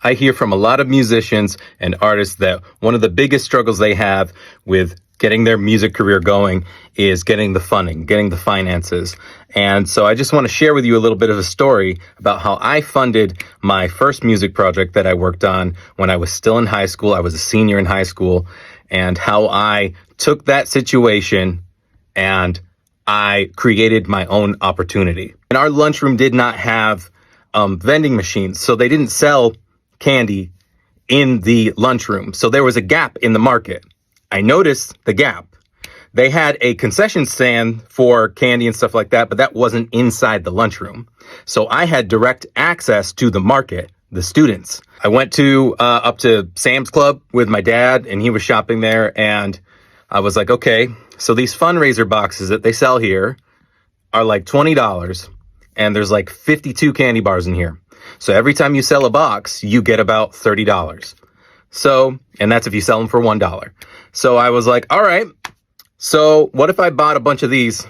I hear from a lot of musicians and artists that one of the biggest struggles they have with getting their music career going is getting the funding, getting the finances. And so I just want to share with you a little bit of a story about how I funded my first music project that I worked on when I was still in high school. I was a senior in high school, and how I took that situation and I created my own opportunity. And our lunchroom did not have vending machines, so they didn't sell candy in the lunchroom. So there was a gap in the market. I noticed the gap. They had a concession stand for candy and stuff like that, but that wasn't inside the lunchroom. So I had direct access to the market, the students. I went to up to Sam's Club with my dad, and he was shopping there, and I was like, okay, so these fundraiser boxes that they sell here are like $20, and there's like 52 candy bars in here. So every time you sell a box, you get about $30. So, and that's if you sell them for $1. So I was like, all right, so what if I bought a bunch of these?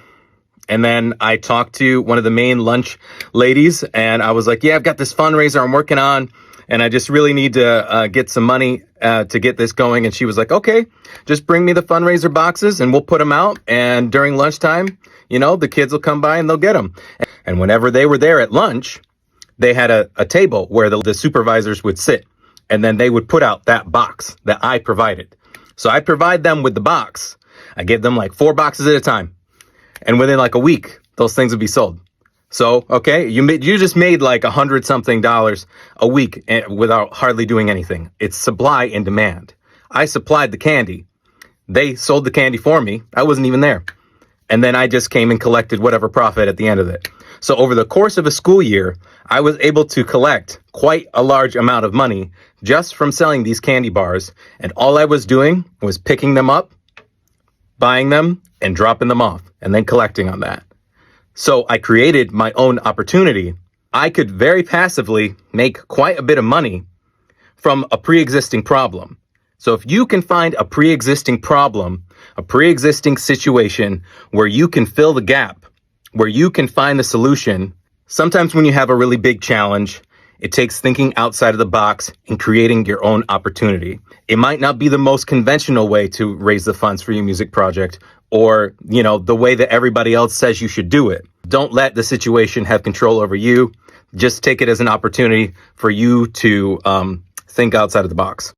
And then I talked to one of the main lunch ladies, and I was like, yeah, I've got this fundraiser I'm working on, and I just really need to get some money to get this going. And she was like, okay, just bring me the fundraiser boxes and we'll put them out. And during lunchtime, you know, the kids will come by and they'll get them. And whenever they were there at lunch, they had a table where the supervisors would sit, and then they would put out that box that I provided. So I provide them with the box. I give them like 4 boxes at a time. And within like a week, those things would be sold. So, okay, you just made like $100-something a week without hardly doing anything. It's supply and demand. I supplied the candy. They sold the candy for me. I wasn't even there. And then I just came and collected whatever profit at the end of it. So over the course of a school year, I was able to collect quite a large amount of money just from selling these candy bars. And all I was doing was picking them up, buying them, and dropping them off, and then collecting on that. So I created my own opportunity. I could very passively make quite a bit of money from a pre-existing problem. So if you can find a pre-existing problem, a pre-existing situation where you can fill the gap, where you can find the solution, sometimes when you have a really big challenge, it takes thinking outside of the box and creating your own opportunity. It might not be the most conventional way to raise the funds for your music project, or, you know, the way that everybody else says you should do it. Don't let the situation have control over you. Just take it as an opportunity for you to think outside of the box.